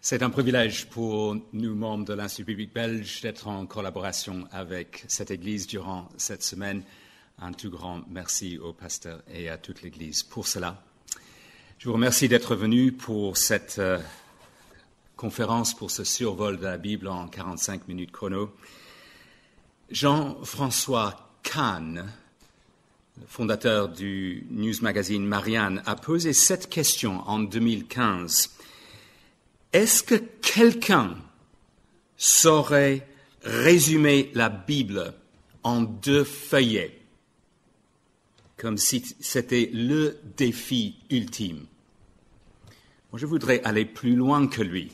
C'est un privilège pour nous, membres de l'Institut biblique belge, d'être en collaboration avec cette Église durant cette semaine. Un tout grand merci au pasteur et à toute l'Église pour cela. Je vous remercie d'être venus pour cette conférence, pour ce survol de la Bible en 45 minutes chrono. Jean-François Kahn, fondateur du news magazine Marianne, a posé cette question en 2015. Est-ce que quelqu'un saurait résumer la Bible en 2 feuillets, comme si c'était le défi ultime? Moi, je voudrais aller plus loin que lui.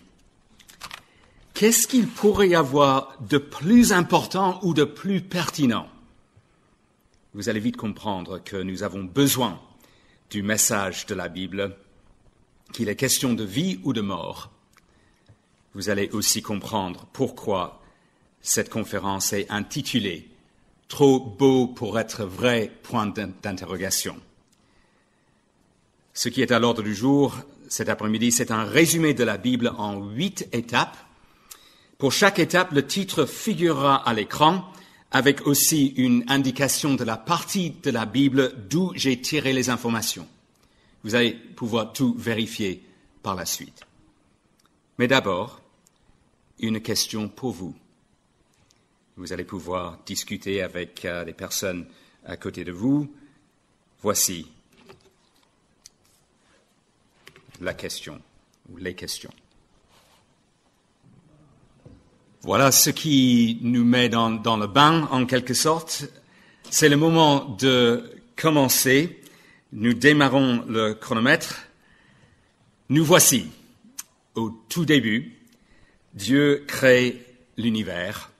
Qu'est-ce qu'il pourrait y avoir de plus important ou de plus pertinent? Vous allez vite comprendre que nous avons besoin du message de la Bible, qu'il est question de vie ou de mort. Vous allez aussi comprendre pourquoi cette conférence est intitulée « Trop beau pour être vrai ?» d'interrogation. Ce qui est à l'ordre du jour cet après-midi, c'est un résumé de la Bible en 8 étapes. Pour chaque étape, le titre figurera à l'écran, avec aussi une indication de la partie de la Bible d'où j'ai tiré les informations. Vous allez pouvoir tout vérifier par la suite. Mais d'abord, une question pour vous. Vous allez pouvoir discuter avec les personnes à côté de vous. Voici la question, ou les questions. Voilà ce qui nous met dans le bain, en quelque sorte. C'est le moment de commencer. Nous démarrons le chronomètre. Nous voici au tout début. Dieu crée l'univers.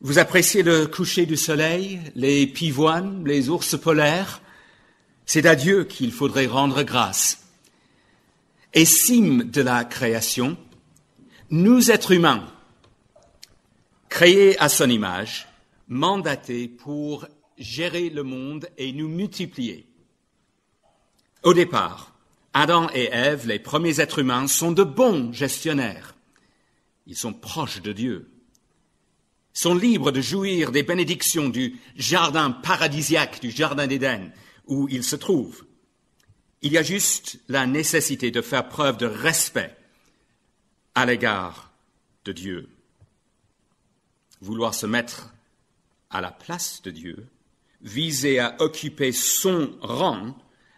Vous appréciez le coucher du soleil, les pivoines, les ours polaires? C'est à Dieu qu'il faudrait rendre grâce. Et cime de la création, nous êtres humains, créés à son image, mandatés pour gérer le monde et nous multiplier. Au départ, Adam et Ève, les premiers êtres humains, sont de bons gestionnaires. Ils sont proches de Dieu. Ils sont libres de jouir des bénédictions du jardin paradisiaque, du jardin d'Éden, où ils se trouvent. Il y a juste la nécessité de faire preuve de respect à l'égard de Dieu. Vouloir se mettre à la place de Dieu, viser à occuper son rang,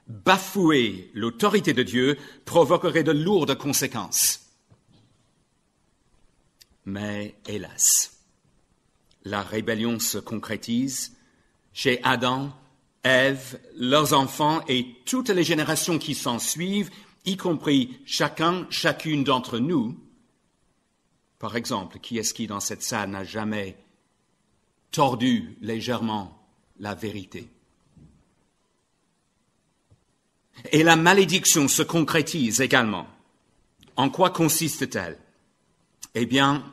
bafouer l'autorité de Dieu, provoquerait de lourdes conséquences. Mais hélas, la rébellion se concrétise chez Adam, Ève, leurs enfants et toutes les générations qui s'en suivent, y compris chacune d'entre nous. Par exemple, qui est-ce qui dans cette salle n'a jamais tordu légèrement la vérité? Et la malédiction se concrétise également. En quoi consiste-t-elle? Eh bien,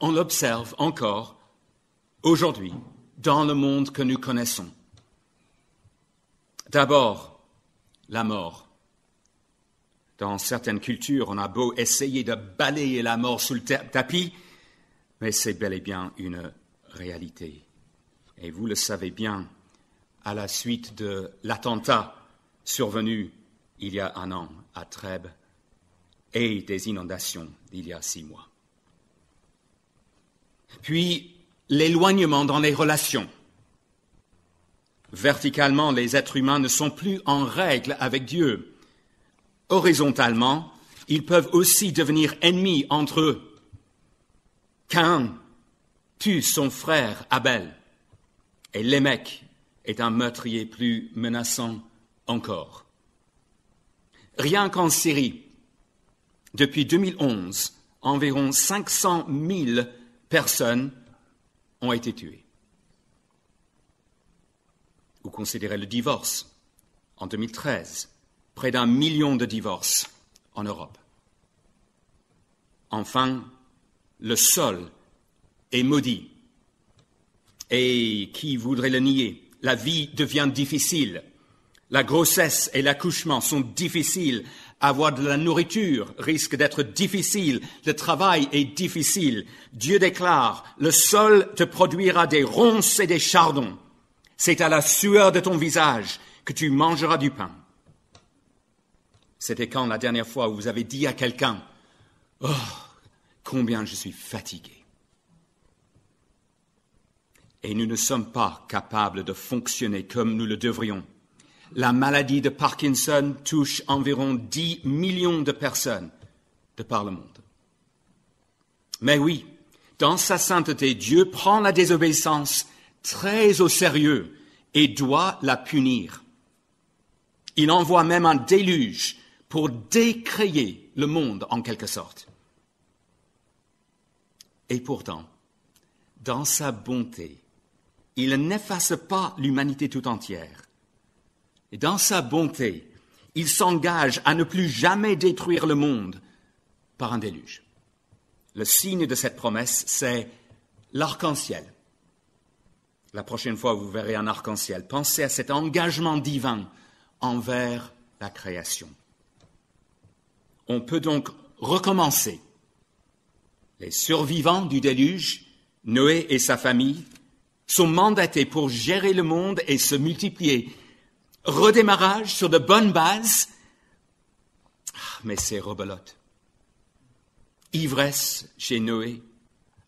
on l'observe encore aujourd'hui dans le monde que nous connaissons. D'abord, la mort. Dans certaines cultures, on a beau essayer de balayer la mort sous le tapis, mais c'est bel et bien une réalité. Et vous le savez bien, à la suite de l'attentat survenu il y a 1 an à Trèbes et des inondations d'il y a 6 mois. Puis, l'éloignement dans les relations. Verticalement, les êtres humains ne sont plus en règle avec Dieu. Horizontalement, ils peuvent aussi devenir ennemis entre eux. Caïn tue son frère Abel, et Lémec est un meurtrier plus menaçant encore. Rien qu'en Syrie, depuis 2011, environ 500 000 personnes ont été tuées. Vous considérez le divorce. En 2013, près d'1 million de divorces en Europe. Enfin, le sol est maudit. Et qui voudrait le nier? La vie devient difficile. La grossesse et l'accouchement sont difficiles Avoir de la nourriture risque d'être difficile. Le travail est difficile. Dieu déclare, le sol te produira des ronces et des chardons. C'est à la sueur de ton visage que tu mangeras du pain. C'était quand la dernière fois où vous avez dit à quelqu'un, « Oh, combien je suis fatigué !» Et nous ne sommes pas capables de fonctionner comme nous le devrions. La maladie de Parkinson touche environ 10 millions de personnes de par le monde. Mais oui, dans sa sainteté, Dieu prend la désobéissance très au sérieux et doit la punir. Il envoie même un déluge pour décréer le monde en quelque sorte. Et pourtant, dans sa bonté, il n'efface pas l'humanité tout entière. Et dans sa bonté, il s'engage à ne plus jamais détruire le monde par un déluge. Le signe de cette promesse, c'est l'arc-en-ciel. La prochaine fois, vous verrez un arc-en-ciel. Pensez à cet engagement divin envers la création. On peut donc recommencer. Les survivants du déluge, Noé et sa famille, sont mandatés pour gérer le monde et se multiplier. Redémarrage sur de bonnes bases, mais c'est rebelote. Ivresse chez Noé,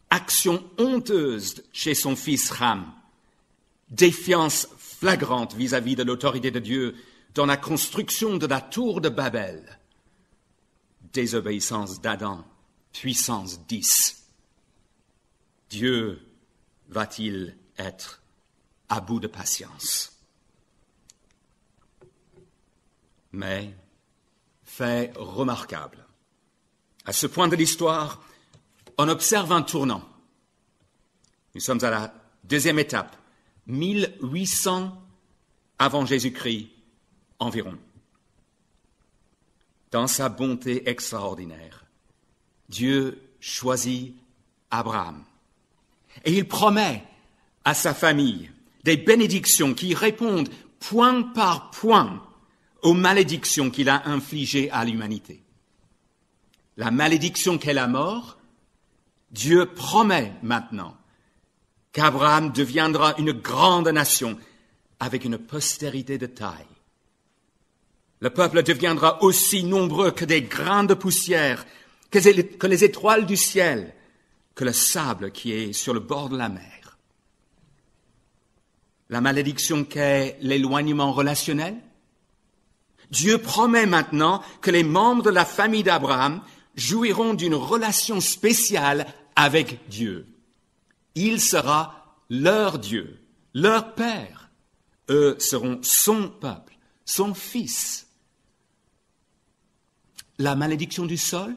action honteuse chez son fils Ham, défiance flagrante vis-à-vis de l'autorité de Dieu dans la construction de la tour de Babel, désobéissance d'Adam, puissance 10. Dieu va-t-il être à bout de patience? Mais, fait remarquable, à ce point de l'histoire, on observe un tournant. Nous sommes à la deuxième étape, 1800 avant Jésus-Christ environ. Dans sa bonté extraordinaire, Dieu choisit Abraham et il promet à sa famille des bénédictions qui répondent point par point aux malédictions qu'il a infligées à l'humanité. La malédiction qu'est la mort, Dieu promet maintenant qu'Abraham deviendra une grande nation avec une postérité de taille. Le peuple deviendra aussi nombreux que des grains de poussière, que les étoiles du ciel, que le sable qui est sur le bord de la mer. La malédiction qu'est l'éloignement relationnel, Dieu promet maintenant que les membres de la famille d'Abraham jouiront d'une relation spéciale avec Dieu. Il sera leur Dieu, leur Père. Eux seront son peuple, son fils. La malédiction du sol,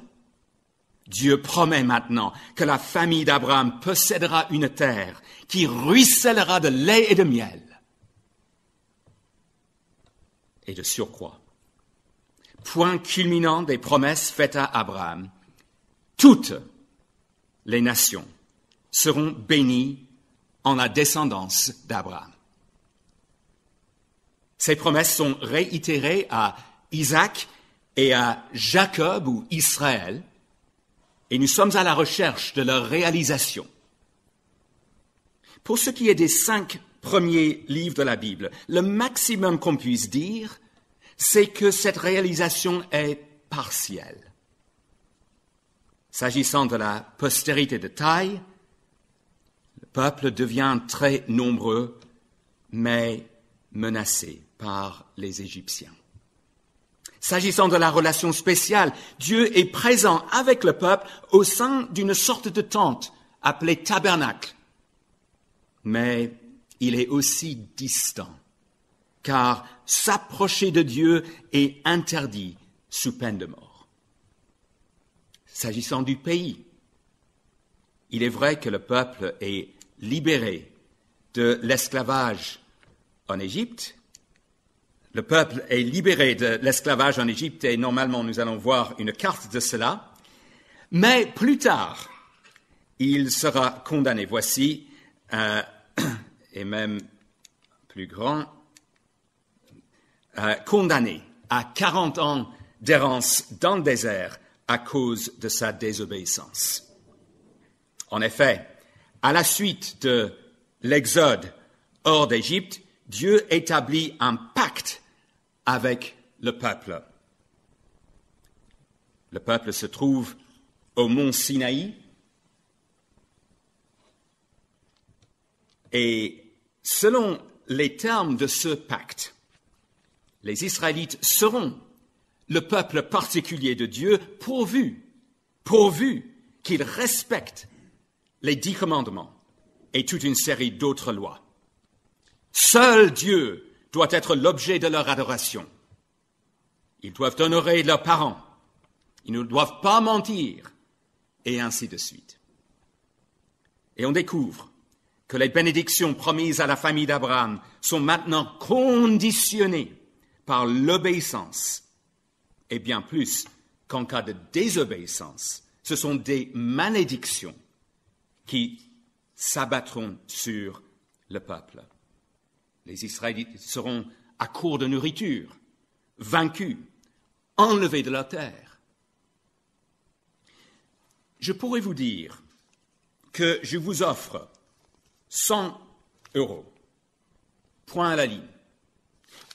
Dieu promet maintenant que la famille d'Abraham possédera une terre qui ruissellera de lait et de miel. Et de surcroît, point culminant des promesses faites à Abraham, toutes les nations seront bénies en la descendance d'Abraham. Ces promesses sont réitérées à Isaac et à Jacob ou Israël, et nous sommes à la recherche de leur réalisation. Pour ce qui est des 5 premiers livres de la Bible, le maximum qu'on puisse dire, c'est que cette réalisation est partielle. S'agissant de la postérité de taille, le peuple devient très nombreux, mais menacé par les Égyptiens. S'agissant de la relation spéciale, Dieu est présent avec le peuple au sein d'une sorte de tente appelée tabernacle. Mais il est aussi distant, car s'approcher de Dieu est interdit sous peine de mort. S'agissant du pays, il est vrai que le peuple est libéré de l'esclavage en Égypte. Le peuple est libéré de l'esclavage en Égypte et normalement nous allons voir une carte de cela. Mais plus tard, il sera condamné. Voici, et même plus grand, condamné à 40 ans d'errance dans le désert à cause de sa désobéissance. En effet, à la suite de l'exode hors d'Égypte, Dieu établit un pacte avec le peuple. Le peuple se trouve au mont Sinaï et selon les termes de ce pacte, les Israélites seront le peuple particulier de Dieu pourvu qu'ils respectent les 10 commandements et toute une série d'autres lois. Seul Dieu doit être l'objet de leur adoration. Ils doivent honorer leurs parents. Ils ne doivent pas mentir, et ainsi de suite. Et on découvre que les bénédictions promises à la famille d'Abraham sont maintenant conditionnées par l'obéissance, et bien plus qu'en cas de désobéissance, ce sont des malédictions qui s'abattront sur le peuple. Les Israélites seront à court de nourriture, vaincus, enlevés de leur terre. Je pourrais vous dire que je vous offre 100 €, point à la ligne.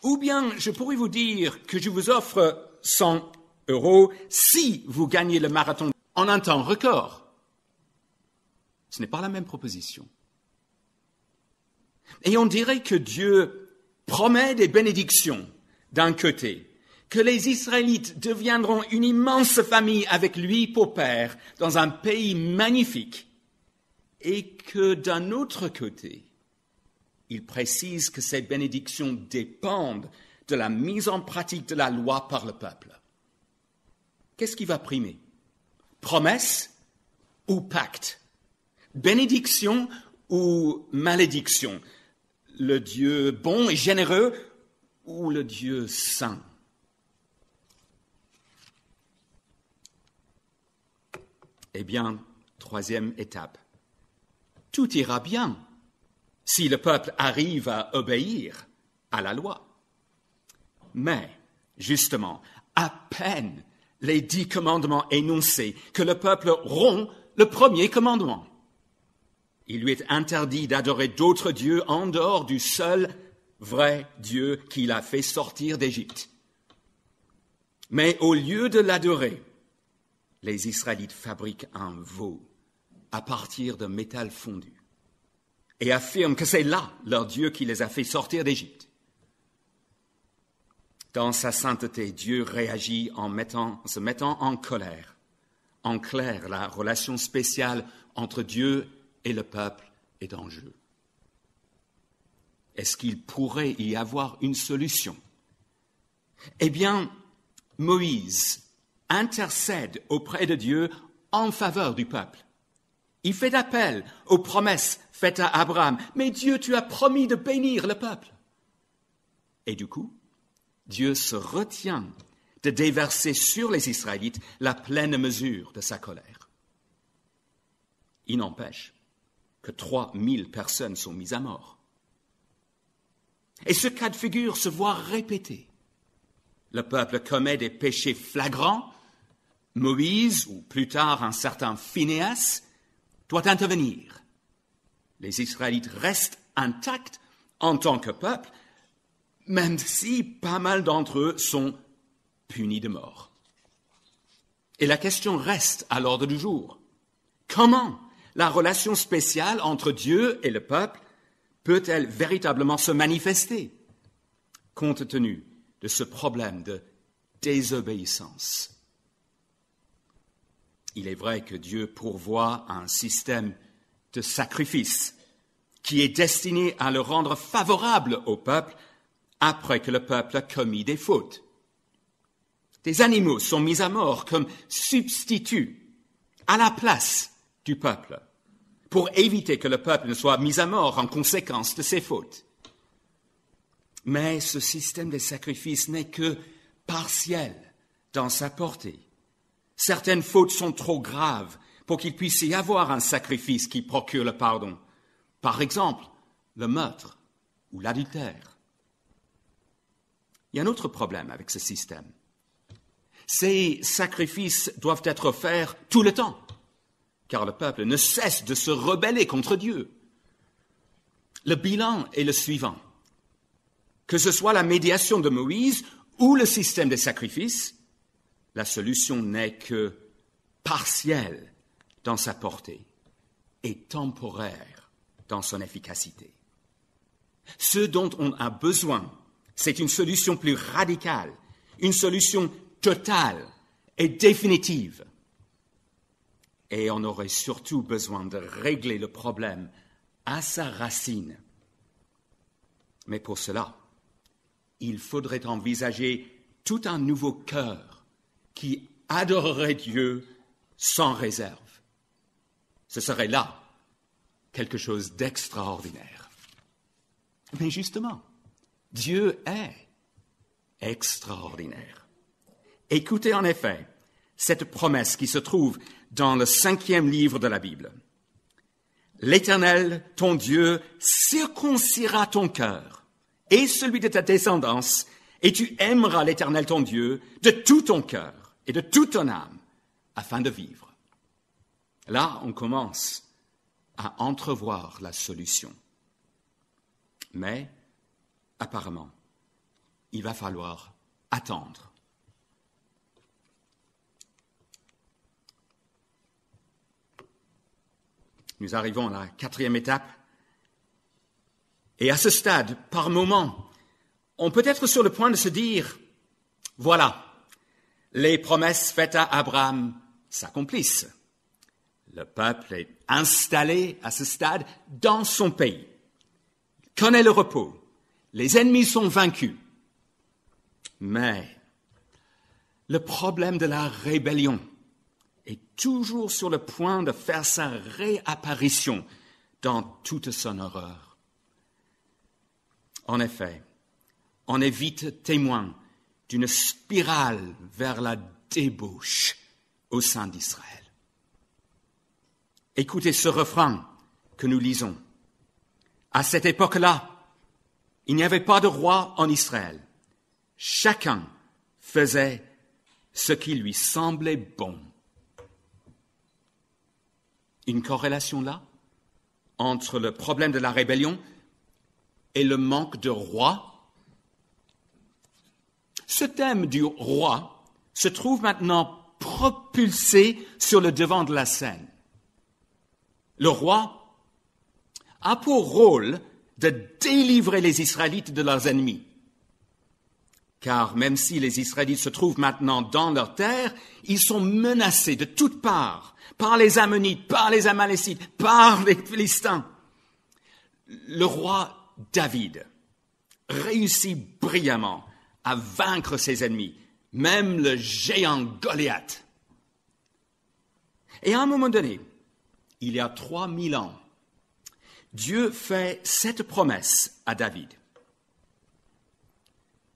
Ou bien je pourrais vous dire que je vous offre 100 € si vous gagnez le marathon en un temps record. Ce n'est pas la même proposition. Et on dirait que Dieu promet des bénédictions d'un côté, que les Israélites deviendront une immense famille avec lui pour père dans un pays magnifique, et que d'un autre côté, il précise que ces bénédictions dépendent de la mise en pratique de la loi par le peuple. Qu'est-ce qui va primer? Promesse ou pacte? Bénédiction ou malédiction? Le Dieu bon et généreux ou le Dieu saint? Eh bien, troisième étape. Tout ira bien si le peuple arrive à obéir à la loi. Mais, justement, à peine les 10 commandements énoncés que le peuple rompt le premier commandement. Il lui est interdit d'adorer d'autres dieux en dehors du seul vrai Dieu qui l'a fait sortir d'Égypte. Mais au lieu de l'adorer, les Israélites fabriquent un veau à partir de métal fondu et affirment que c'est là leur Dieu qui les a fait sortir d'Égypte. Dans sa sainteté, Dieu réagit en se mettant en colère. En clair, la relation spéciale entre Dieu et le peuple est en jeu. Est-ce qu'il pourrait y avoir une solution? Eh bien, Moïse intercède auprès de Dieu en faveur du peuple. Il fait appel aux promesses faites à Abraham. Mais Dieu, tu as promis de bénir le peuple. Et du coup, Dieu se retient de déverser sur les Israélites la pleine mesure de sa colère. Il n'empêche que 3000 personnes sont mises à mort. Et ce cas de figure se voit répété. Le peuple commet des péchés flagrants. Moïse, ou plus tard un certain Phinéas, doit intervenir. Les Israélites restent intacts en tant que peuple, même si pas mal d'entre eux sont punis de mort. Et la question reste à l'ordre du jour. Comment la relation spéciale entre Dieu et le peuple peut-elle véritablement se manifester, compte tenu de ce problème de désobéissance? Il est vrai que Dieu pourvoit un système de sacrifice qui est destiné à le rendre favorable au peuple après que le peuple a commis des fautes. Des animaux sont mis à mort comme substituts à la place du peuple pour éviter que le peuple ne soit mis à mort en conséquence de ses fautes. Mais ce système de sacrifice n'est que partiel dans sa portée. Certaines fautes sont trop graves pour qu'il puisse y avoir un sacrifice qui procure le pardon. Par exemple, le meurtre ou l'adultère. Il y a un autre problème avec ce système. Ces sacrifices doivent être offerts tout le temps, car le peuple ne cesse de se rebeller contre Dieu. Le bilan est le suivant. Que ce soit la médiation de Moïse ou le système des sacrifices, la solution n'est que partielle dans sa portée et temporaire dans son efficacité. Ce dont on a besoin, c'est une solution plus radicale, une solution totale et définitive. Et on aurait surtout besoin de régler le problème à sa racine. Mais pour cela, il faudrait envisager tout un nouveau cœur qui adorerait Dieu sans réserve. Ce serait là quelque chose d'extraordinaire. Mais justement, Dieu est extraordinaire. Écoutez en effet cette promesse qui se trouve dans le 5e livre de la Bible. L'Éternel, ton Dieu, circoncira ton cœur et celui de ta descendance, et tu aimeras l'Éternel, ton Dieu, de tout ton cœur et de toute ton âme, afin de vivre. Là, on commence à entrevoir la solution. Mais, apparemment, il va falloir attendre. Nous arrivons à la 4e étape. Et à ce stade, par moment, on peut être sur le point de se dire, voilà, les promesses faites à Abraham s'accomplissent. Le peuple est installé à ce stade dans son pays. Il connaît le repos. Les ennemis sont vaincus. Mais le problème de la rébellion est toujours sur le point de faire sa réapparition dans toute son horreur. En effet, on est vite témoin d'une spirale vers la débauche au sein d'Israël. Écoutez ce refrain que nous lisons. À cette époque-là, il n'y avait pas de roi en Israël. Chacun faisait ce qui lui semblait bon. Une corrélation là entre le problème de la rébellion et le manque de roi. Ce thème du roi se trouve maintenant propulsé sur le devant de la scène. Le roi a pour rôle de délivrer les Israélites de leurs ennemis. Car même si les Israélites se trouvent maintenant dans leur terre, ils sont menacés de toutes parts, par les Ammonites, par les Amalécites, par les Philistins. Le roi David réussit brillamment à vaincre ses ennemis, même le géant Goliath. Et à un moment donné, il y a 3000 ans, Dieu fait cette promesse à David.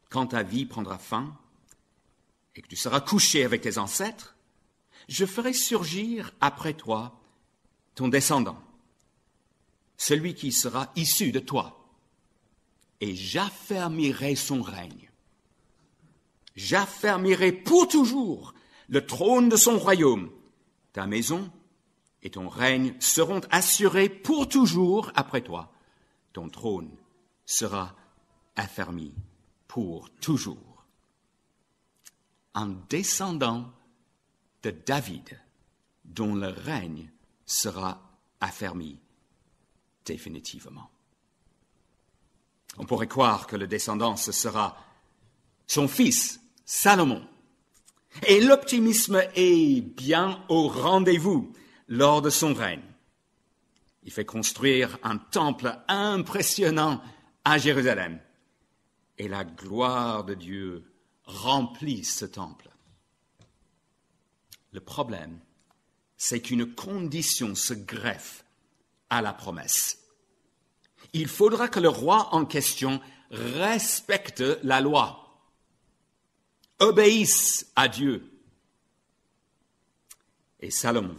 Quand ta vie prendra fin et que tu seras couché avec tes ancêtres, je ferai surgir après toi ton descendant, celui qui sera issu de toi, et j'affermirai son règne. J'affermirai pour toujours le trône de son royaume. Ta maison et ton règne seront assurés pour toujours après toi. Ton trône sera affermi pour toujours. Un descendant de David dont le règne sera affermi définitivement. On pourrait croire que le descendant, ce sera son fils, Salomon. Et l'optimisme est bien au rendez-vous lors de son règne. Il fait construire un temple impressionnant à Jérusalem. Et la gloire de Dieu remplit ce temple. Le problème, c'est qu'une condition se greffe à la promesse. Il faudra que le roi en question respecte la loi, obéisse à Dieu. Et Salomon,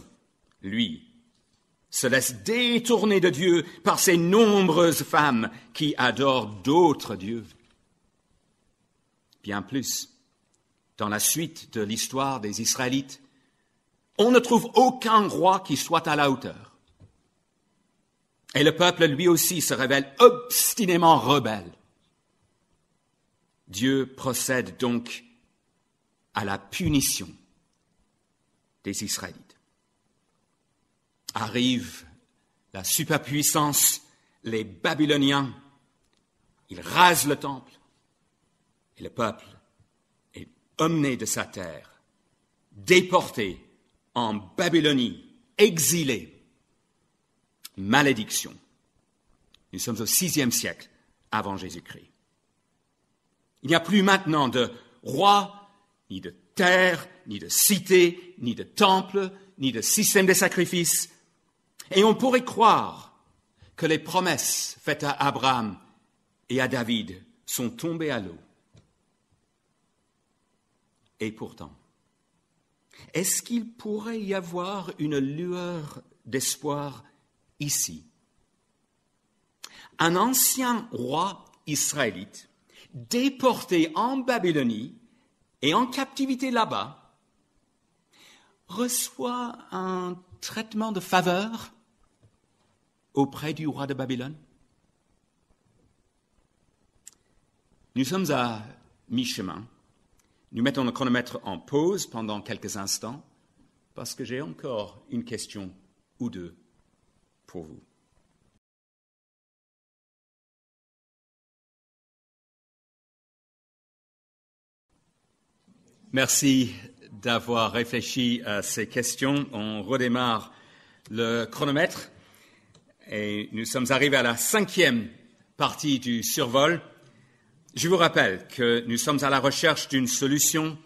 lui, se laisse détourner de Dieu par ces nombreuses femmes qui adorent d'autres dieux. Bien plus, dans la suite de l'histoire des Israélites, on ne trouve aucun roi qui soit à la hauteur. Et le peuple, lui aussi, se révèle obstinément rebelle. Dieu procède donc à la punition des Israélites. Arrive la superpuissance, les Babyloniens, ils rasent le temple et le peuple est emmené de sa terre, déporté en Babylonie, exilé. Malédiction. Nous sommes au VIe siècle avant Jésus-Christ. Il n'y a plus maintenant de roi, ni de terre, ni de cité, ni de temple, ni de système de sacrifice. Et on pourrait croire que les promesses faites à Abraham et à David sont tombées à l'eau. Et pourtant, est-ce qu'il pourrait y avoir une lueur d'espoir ici? Un ancien roi israélite, déporté en Babylonie et en captivité là-bas, reçoit un traitement de faveur auprès du roi de Babylone. Nous sommes à mi-chemin. Nous mettons le chronomètre en pause pendant quelques instants parce que j'ai encore une question ou deux pour vous. Merci d'avoir réfléchi à ces questions. On redémarre le chronomètre et nous sommes arrivés à la 5e partie du survol. Je vous rappelle que nous sommes à la recherche d'une solution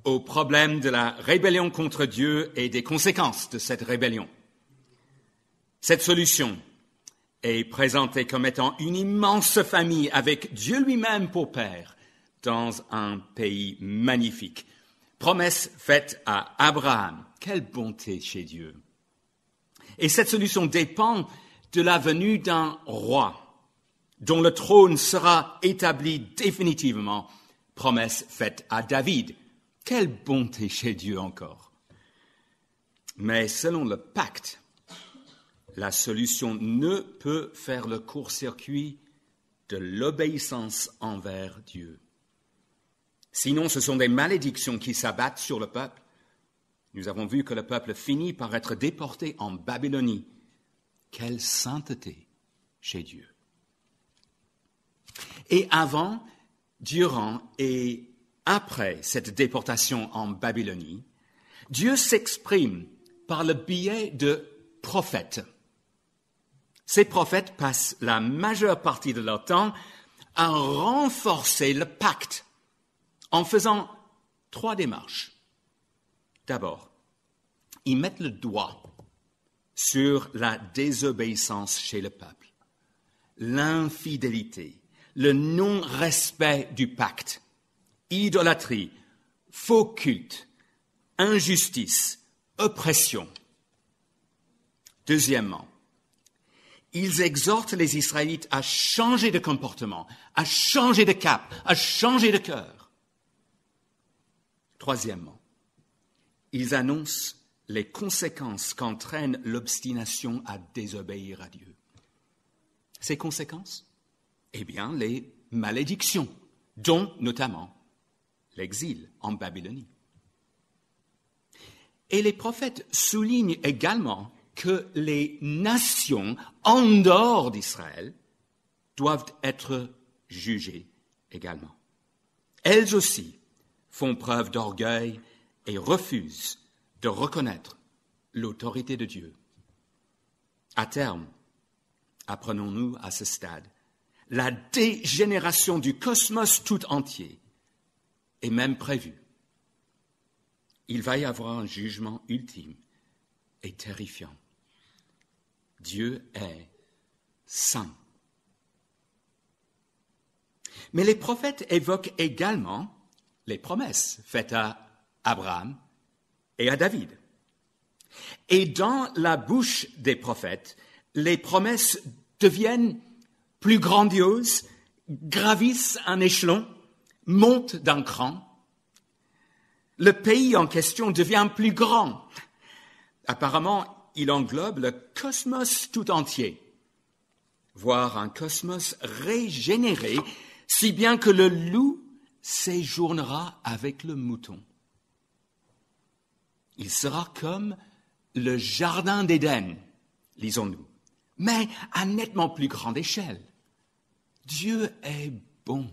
au problème de la rébellion contre Dieu et des conséquences de cette rébellion. Cette solution est présentée comme étant une immense famille avec Dieu lui-même pour père dans un pays magnifique. Promesse faite à Abraham. Quelle bonté chez Dieu. Et cette solution dépend de la venue d'un roi dont le trône sera établi définitivement. Promesse faite à David. Quelle bonté chez Dieu encore. Mais selon le pacte, la solution ne peut faire le court-circuit de l'obéissance envers Dieu. Sinon, ce sont des malédictions qui s'abattent sur le peuple. Nous avons vu que le peuple finit par être déporté en Babylonie. Quelle sainteté chez Dieu. Et avant, durant et après cette déportation en Babylonie, Dieu s'exprime par le biais de prophètes. Ces prophètes passent la majeure partie de leur temps à renforcer le pacte en faisant 3 démarches. D'abord, ils mettent le doigt sur la désobéissance chez le peuple, l'infidélité, le non-respect du pacte, idolâtrie, faux culte, injustice, oppression. Deuxièmement, ils exhortent les Israélites à changer de comportement, à changer de cap, à changer de cœur. Troisièmement, ils annoncent les conséquences qu'entraîne l'obstination à désobéir à Dieu. Ces conséquences? Eh bien, les malédictions, dont notamment l'exil en Babylonie. Et les prophètes soulignent également que les nations en dehors d'Israël doivent être jugées également. Elles aussi font preuve d'orgueil et refusent de reconnaître l'autorité de Dieu. À terme, apprenons-nous à ce stade, la dégénération du cosmos tout entier est même prévue. Il va y avoir un jugement ultime et terrifiant. Dieu est saint. Mais les prophètes évoquent également les promesses faites à Abraham et à David. Et dans la bouche des prophètes, les promesses deviennent plus grandioses, gravissent un échelon, montent d'un cran. le pays en question devient plus grand. Apparemment, il englobe le cosmos tout entier, voire un cosmos régénéré, si bien que le loup séjournera avec le mouton. Il sera comme le jardin d'Éden, lisons-nous, mais à nettement plus grande échelle. Dieu est bon.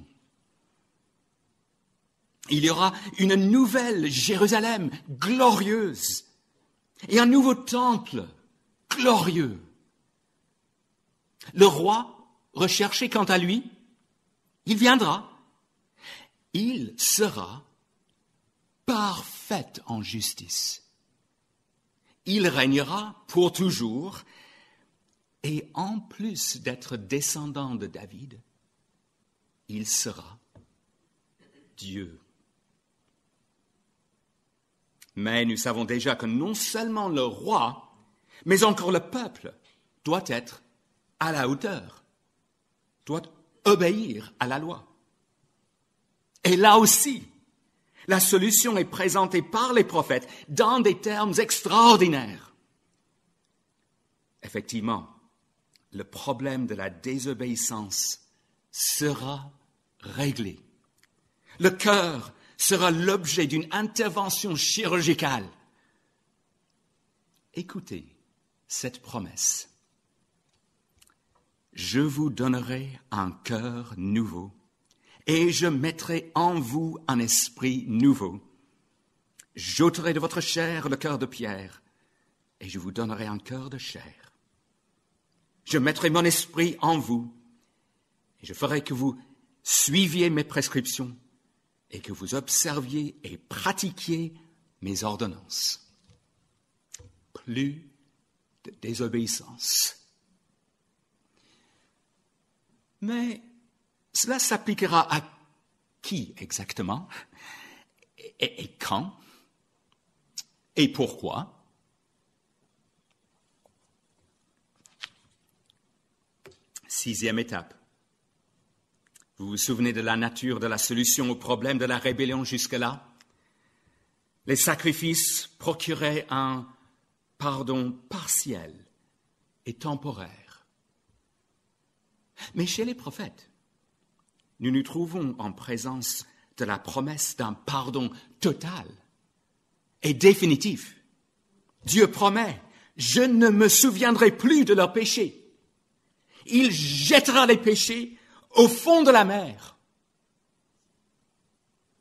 Il y aura une nouvelle Jérusalem glorieuse et un nouveau temple glorieux. Le roi, recherché quant à lui, il viendra. Il sera parfait en justice. Il régnera pour toujours et en plus d'être descendant de David, il sera Dieu. Mais nous savons déjà que non seulement le roi, mais encore le peuple doit être à la hauteur, doit obéir à la loi. Et là aussi, la solution est présentée par les prophètes dans des termes extraordinaires. Effectivement, le problème de la désobéissance sera réglé. Le cœur sera l'objet d'une intervention chirurgicale. Écoutez cette promesse. Je vous donnerai un cœur nouveau et je mettrai en vous un esprit nouveau. J'ôterai de votre chair le cœur de pierre et je vous donnerai un cœur de chair. Je mettrai mon esprit en vous et je ferai que vous suiviez mes prescriptions et que vous observiez et pratiquiez mes ordonnances. Plus de désobéissance. Mais cela s'appliquera à qui exactement? Et quand? Et pourquoi? Sixième étape. Vous vous souvenez de la nature de la solution au problème de la rébellion jusque-là? Les sacrifices procuraient un pardon partiel et temporaire. Mais chez les prophètes, nous nous trouvons en présence de la promesse d'un pardon total et définitif. Dieu promet, je ne me souviendrai plus de leurs péchés. Il jettera les péchés au fond de la mer.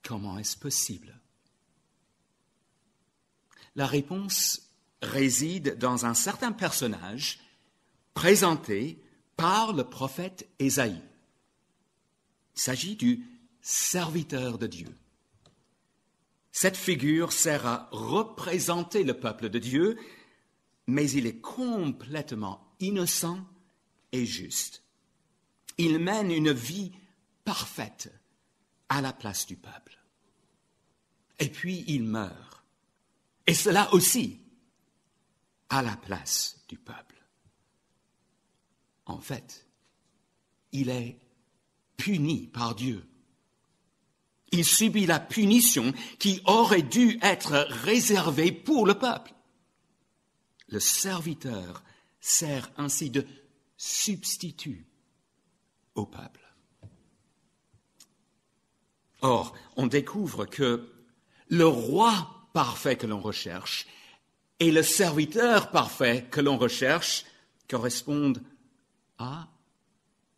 Comment est-ce possible? La réponse réside dans un certain personnage présenté par le prophète Ésaïe. Il s'agit du serviteur de Dieu. Cette figure sert à représenter le peuple de Dieu, mais il est complètement innocent et juste. Il mène une vie parfaite à la place du peuple. Et puis il meurt. Et cela aussi à la place du peuple. En fait, il est puni par Dieu. Il subit la punition qui aurait dû être réservée pour le peuple. Le serviteur sert ainsi de substitut au peuple. Or, on découvre que le roi parfait que l'on recherche et le serviteur parfait que l'on recherche correspondent à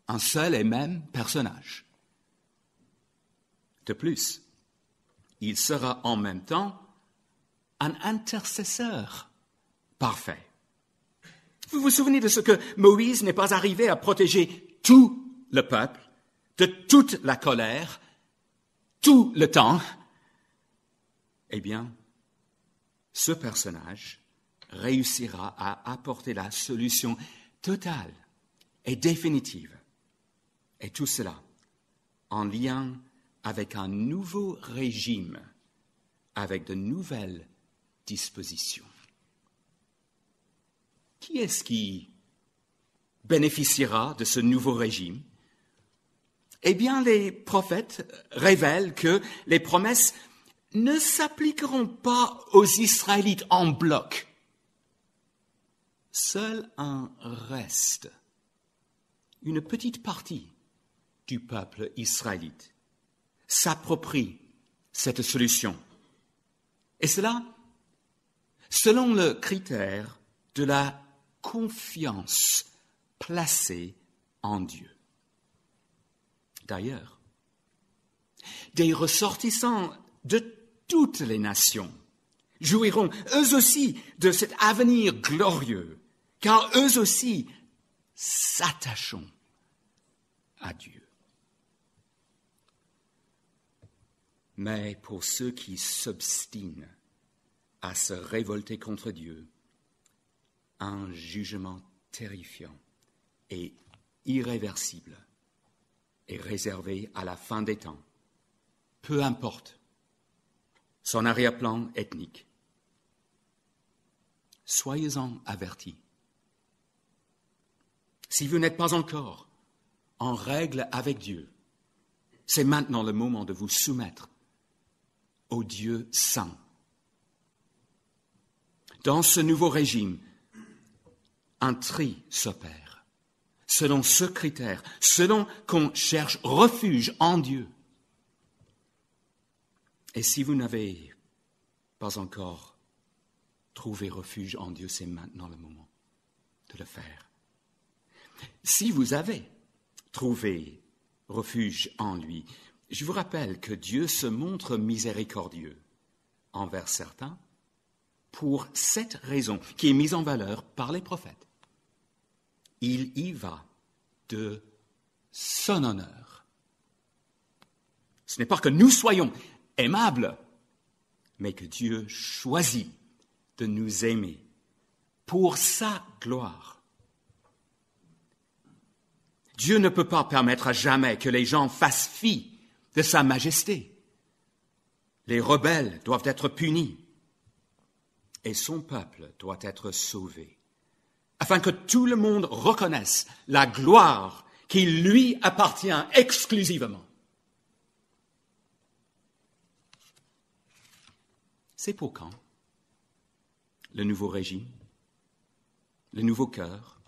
un seul et même personnage. De plus, il sera en même temps un intercesseur parfait. Vous vous souvenez de ce que Moïse n'est pas arrivé à protéger tout le peuple de toute la colère, tout le temps? Eh bien, ce personnage réussira à apporter la solution totale et définitive. Et tout cela en lien avec un nouveau régime, avec de nouvelles dispositions. Qui est-ce qui bénéficiera de ce nouveau régime? Eh bien, les prophètes révèlent que les promesses ne s'appliqueront pas aux Israélites en bloc. Seul un reste, une petite partie du peuple israélite, s'approprie cette solution. Et cela, selon le critère de la confiance placée en Dieu. D'ailleurs, des ressortissants de toutes les nations jouiront eux aussi de cet avenir glorieux, car eux aussi s'attachent à Dieu. Mais pour ceux qui s'obstinent à se révolter contre Dieu, un jugement terrifiant et irréversible est réservé à la fin des temps, peu importe son arrière-plan ethnique. Soyez-en avertis. Si vous n'êtes pas encore en règle avec Dieu, c'est maintenant le moment de vous soumettre au Dieu saint. Dans ce nouveau régime, un tri s'opère, selon ce critère, selon qu'on cherche refuge en Dieu. Et si vous n'avez pas encore trouvé refuge en Dieu, c'est maintenant le moment de le faire. Si vous avez trouvé refuge en lui, je vous rappelle que Dieu se montre miséricordieux envers certains pour cette raison qui est mise en valeur par les prophètes. Il y va de son honneur. Ce n'est pas que nous soyons aimables, mais que Dieu choisit de nous aimer pour sa gloire. Dieu ne peut pas permettre à jamais que les gens fassent fi de sa majesté. Les rebelles doivent être punis et son peuple doit être sauvé, afin que tout le monde reconnaisse la gloire qui lui appartient exclusivement. C'est pour quand? Le nouveau régime, le nouveau cœur,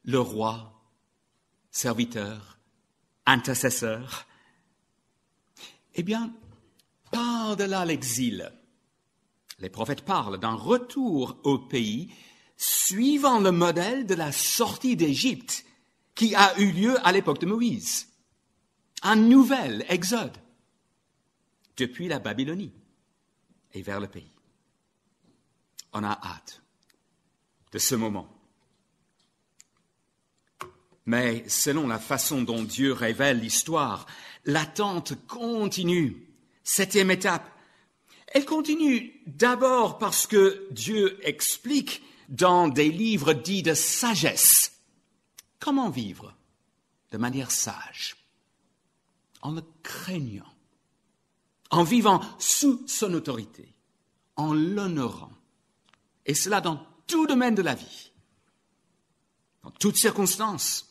le roi, serviteur, intercesseur. Eh bien, par-delà l'exil, les prophètes parlent d'un retour au pays suivant le modèle de la sortie d'Égypte qui a eu lieu à l'époque de Moïse. Un nouvel exode depuis la Babylonie et vers le pays. On a hâte de ce moment. Mais selon la façon dont Dieu révèle l'histoire, l'attente continue. 7e étape. Elle continue d'abord parce que Dieu explique dans des livres dits de sagesse comment vivre de manière sage, en le craignant, en vivant sous son autorité, en l'honorant, et cela dans tout domaine de la vie, dans toutes circonstances,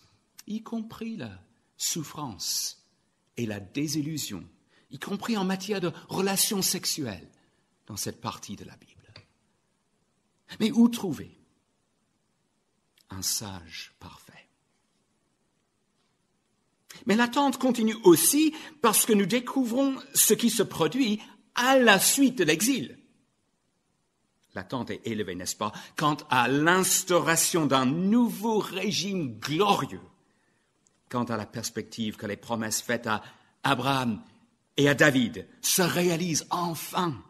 y compris la souffrance et la désillusion, y compris en matière de relations sexuelles dans cette partie de la Bible. Mais où trouver un sage parfait? Mais l'attente continue aussi parce que nous découvrons ce qui se produit à la suite de l'exil. L'attente est élevée, n'est-ce pas, quant à l'instauration d'un nouveau régime glorieux, quant à la perspective que les promesses faites à Abraham et à David se réalisent enfin.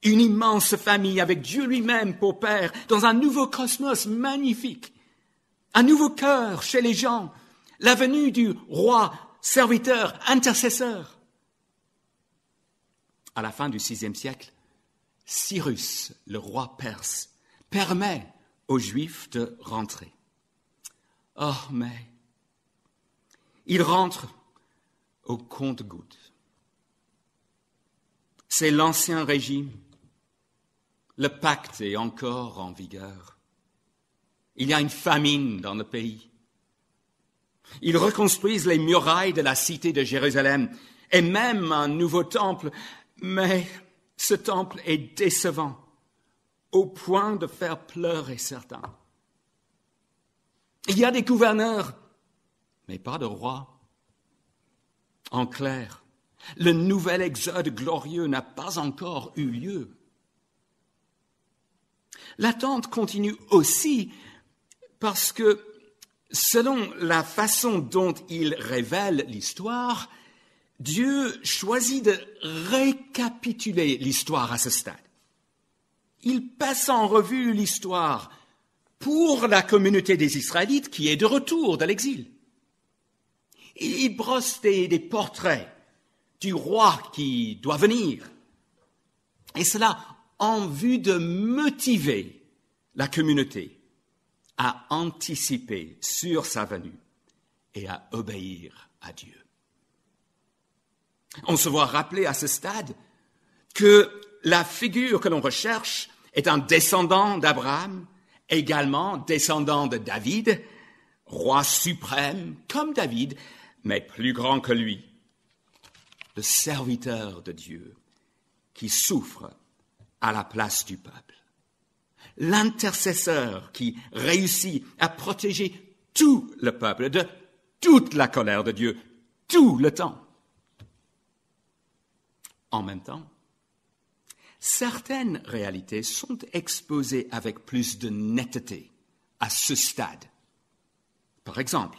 Une immense famille avec Dieu lui-même pour père, dans un nouveau cosmos magnifique, un nouveau cœur chez les gens, la venue du roi, serviteur, intercesseur. À la fin du VIe siècle, Cyrus, le roi perse, permet aux Juifs de rentrer. Oh, mais ils rentrent au compte-gouttes. C'est l'ancien régime. Le pacte est encore en vigueur. Il y a une famine dans le pays. Ils reconstruisent les murailles de la cité de Jérusalem et même un nouveau temple, Mais ce temple est décevant, au point de faire pleurer certains. Il y a des gouverneurs, mais pas de rois. En clair, le nouvel exode glorieux n'a pas encore eu lieu. L'attente continue aussi parce que, selon la façon dont il révèle l'histoire, Dieu choisit de récapituler l'histoire à ce stade. Il passe en revue l'histoire pour la communauté des Israélites qui est de retour de l'exil. Il brosse des portraits du roi qui doit venir. Et cela en vue de motiver la communauté à anticiper sur sa venue et à obéir à Dieu. On se voit rappeler à ce stade que la figure que l'on recherche est un descendant d'Abraham, également descendant de David, roi suprême comme David, mais plus grand que lui, le serviteur de Dieu qui souffre à la place du peuple, l'intercesseur qui réussit à protéger tout le peuple de toute la colère de Dieu, tout le temps. En même temps, certaines réalités sont exposées avec plus de netteté à ce stade. Par exemple,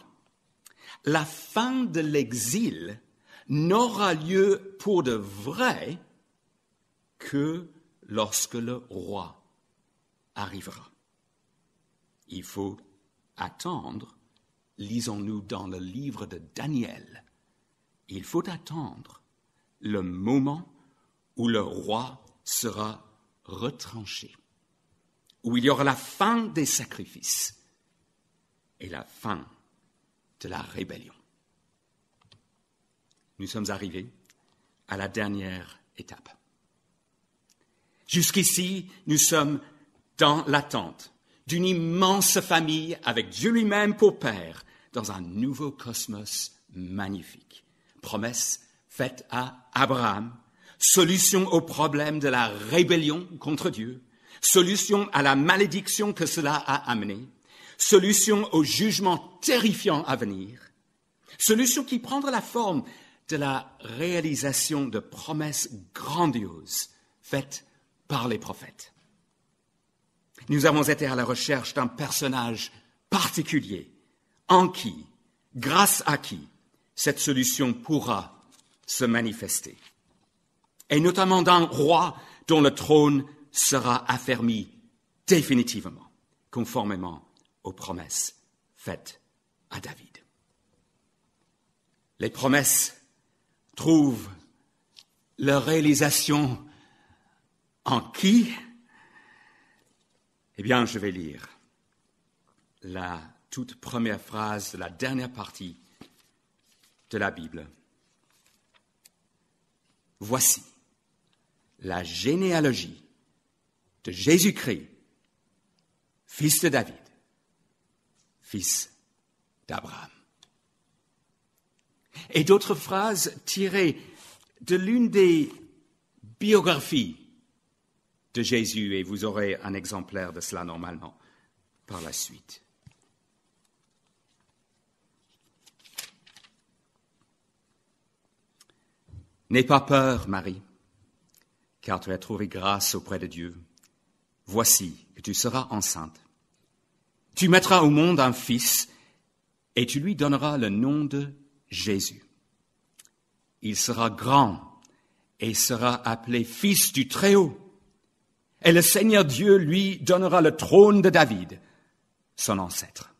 la fin de l'exil n'aura lieu pour de vrai que lorsque le roi arrivera. Il faut attendre, lisons-nous dans le livre de Daniel, il faut attendre le moment où le roi sera retranché, où il y aura la fin des sacrifices et la fin de la rébellion. Nous sommes arrivés à la dernière étape. Jusqu'ici, nous sommes dans l'attente d'une immense famille avec Dieu lui-même pour père dans un nouveau cosmos magnifique. Promesse faite à Abraham, solution au problème de la rébellion contre Dieu, solution à la malédiction que cela a amené, solution au jugement terrifiant à venir, solution qui prendra la forme de la réalisation de promesses grandioses faites par les prophètes. Nous avons été à la recherche d'un personnage particulier, en qui, grâce à qui, cette solution pourra se manifester. Et notamment d'un roi dont le trône sera affermi définitivement, conformément aux promesses faites à David. Les promesses trouvent leur réalisation en qui? Eh bien, je vais lire la toute première phrase de la dernière partie de la Bible. Voici la généalogie de Jésus-Christ, fils de David, fils d'Abraham. Et d'autres phrases tirées de l'une des biographies de Jésus, et vous aurez un exemplaire de cela normalement par la suite. N'aie pas peur, Marie, car tu as trouvé grâce auprès de Dieu. Voici que tu seras enceinte. Tu mettras au monde un fils, et tu lui donneras le nom de Jésus. Il sera grand et sera appelé fils du Très-Haut. Et le Seigneur Dieu lui donnera le trône de David, son ancêtre.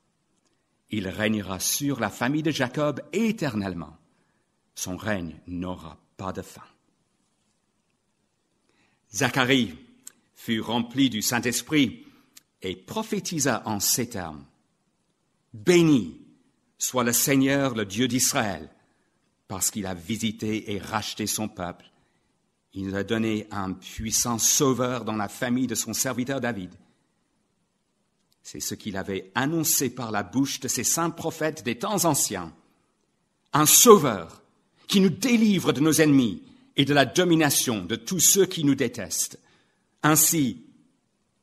Il régnera sur la famille de Jacob éternellement. Son règne n'aura pas de fin. Zacharie fut rempli du Saint-Esprit et prophétisa en ces termes. Béni soit le Seigneur, le Dieu d'Israël, parce qu'il a visité et racheté son peuple. Il nous a donné un puissant sauveur dans la famille de son serviteur David. C'est ce qu'il avait annoncé par la bouche de ses saints prophètes des temps anciens. Un sauveur qui nous délivre de nos ennemis et de la domination de tous ceux qui nous détestent. Ainsi,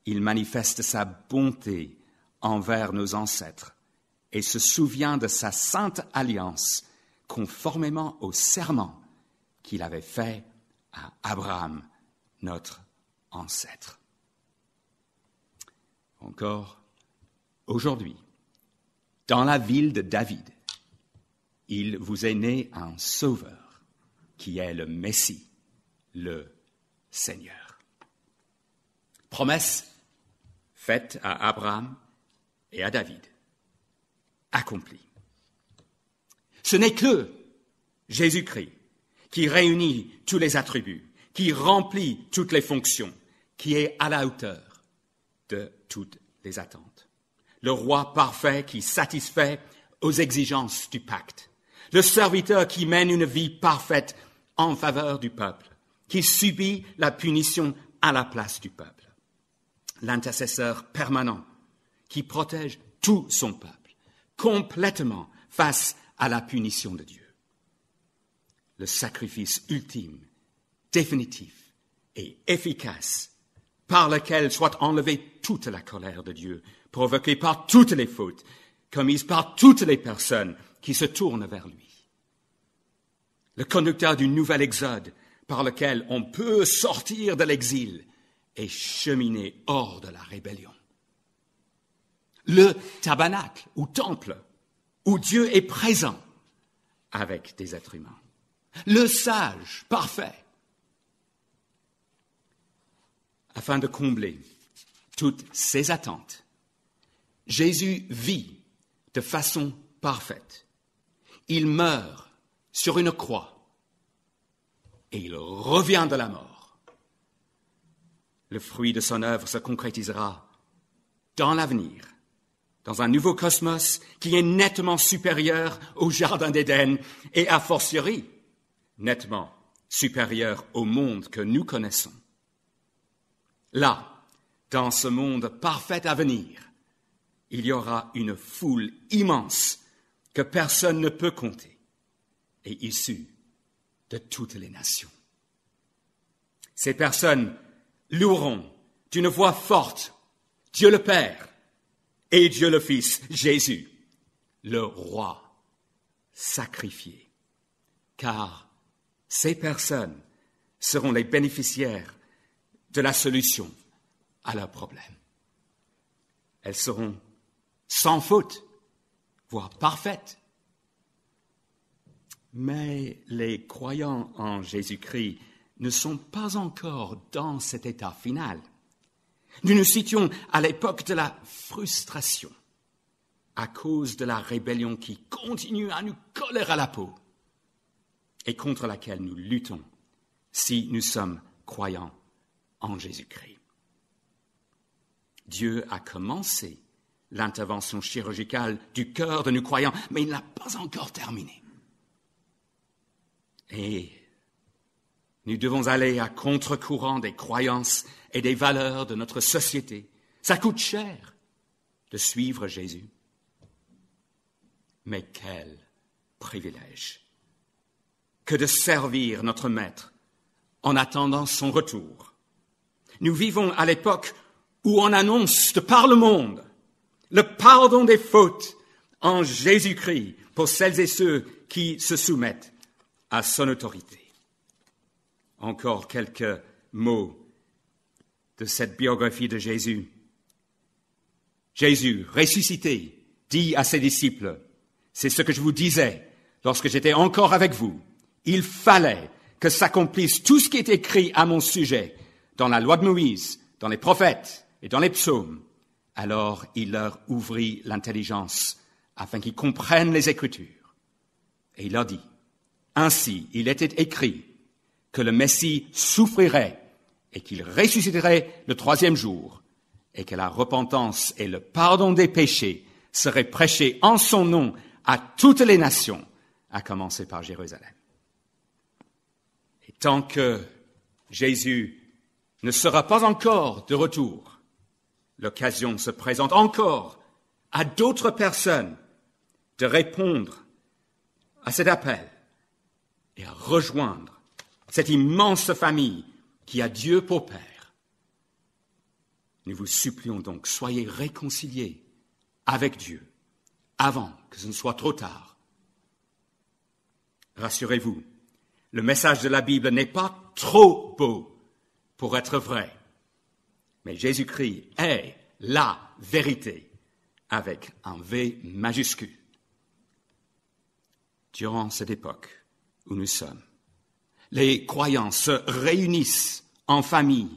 il manifeste sa bonté envers nos ancêtres et se souvient de sa sainte alliance conformément au serment qu'il avait fait à Abraham, notre ancêtre. Encore aujourd'hui, dans la ville de David, il vous est né un sauveur qui est le Messie, le Seigneur. Promesse faite à Abraham et à David, accomplie. Ce n'est que Jésus-Christ qui réunit tous les attributs, qui remplit toutes les fonctions, qui est à la hauteur de toutes les attentes. Le roi parfait qui satisfait aux exigences du pacte. Le serviteur qui mène une vie parfaite en faveur du peuple, qui subit la punition à la place du peuple. L'intercesseur permanent qui protège tout son peuple, complètement face à la punition de Dieu. Le sacrifice ultime, définitif et efficace par lequel soit enlevée toute la colère de Dieu, provoquée par toutes les fautes, commises par toutes les personnes qui se tournent vers lui. Le conducteur du nouvel exode par lequel on peut sortir de l'exil et cheminer hors de la rébellion. Le tabernacle ou temple où Dieu est présent avec des êtres humains. Le sage parfait. Afin de combler toutes ces attentes, Jésus vit de façon parfaite. Il meurt sur une croix et il revient de la mort. Le fruit de son œuvre se concrétisera dans l'avenir, dans un nouveau cosmos qui est nettement supérieur au Jardin d'Éden et a fortiori nettement supérieur au monde que nous connaissons. Là, dans ce monde parfait à venir, il y aura une foule immense que personne ne peut compter et issue de toutes les nations. Ces personnes loueront d'une voix forte Dieu le Père et Dieu le Fils, Jésus, le Roi sacrifié, car ces personnes seront les bénéficiaires de la solution à leurs problèmes. Elles seront sans faute, voire parfaites. Mais les croyants en Jésus-Christ ne sont pas encore dans cet état final. Nous nous situons à l'époque de la frustration, à cause de la rébellion qui continue à nous coller à la peau et contre laquelle nous luttons si nous sommes croyants en Jésus-Christ. Dieu a commencé l'intervention chirurgicale du cœur de nos croyants, mais il n'a pas encore terminé. Et nous devons aller à contre-courant des croyances et des valeurs de notre société. Ça coûte cher de suivre Jésus. Mais quel privilège que de servir notre Maître en attendant son retour. Nous vivons à l'époque où on annonce de par le monde le pardon des fautes en Jésus-Christ pour celles et ceux qui se soumettent à son autorité. Encore quelques mots de cette biographie de Jésus. Jésus, ressuscité, dit à ses disciples, « C'est ce que je vous disais lorsque j'étais encore avec vous. Il fallait que s'accomplisse tout ce qui est écrit à mon sujet dans la loi de Moïse, dans les prophètes et dans les psaumes. » Alors il leur ouvrit l'intelligence afin qu'ils comprennent les Écritures. Et il leur dit, « Ainsi il était écrit que le Messie souffrirait et qu'il ressusciterait le troisième jour, et que la repentance et le pardon des péchés seraient prêchés en son nom à toutes les nations, à commencer par Jérusalem. » Et tant que Jésus ne sera pas encore de retour, l'occasion se présente encore à d'autres personnes de répondre à cet appel et à rejoindre cette immense famille qui a Dieu pour Père. Nous vous supplions donc, soyez réconciliés avec Dieu avant que ce ne soit trop tard. Rassurez-vous, le message de la Bible n'est pas trop beau pour être vrai, mais Jésus-Christ est la vérité avec un V majuscule. Durant cette époque où nous sommes, les croyants se réunissent en famille,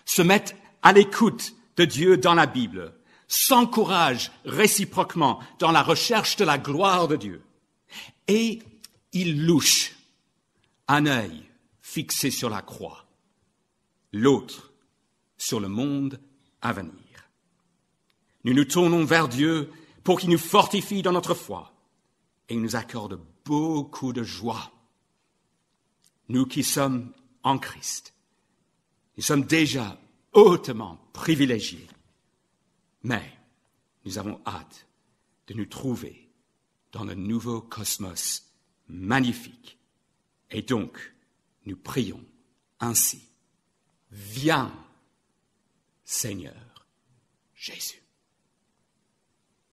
se mettent à l'écoute de Dieu dans la Bible, s'encouragent réciproquement dans la recherche de la gloire de Dieu. Et ils louchent, un œil fixé sur la croix, l'autre sur le monde à venir. Nous nous tournons vers Dieu pour qu'il nous fortifie dans notre foi et nous accorde beaucoup de joie. Nous qui sommes en Christ, nous sommes déjà hautement privilégiés, mais nous avons hâte de nous trouver dans le nouveau cosmos magnifique. Et donc, nous prions ainsi. Viens, Seigneur Jésus.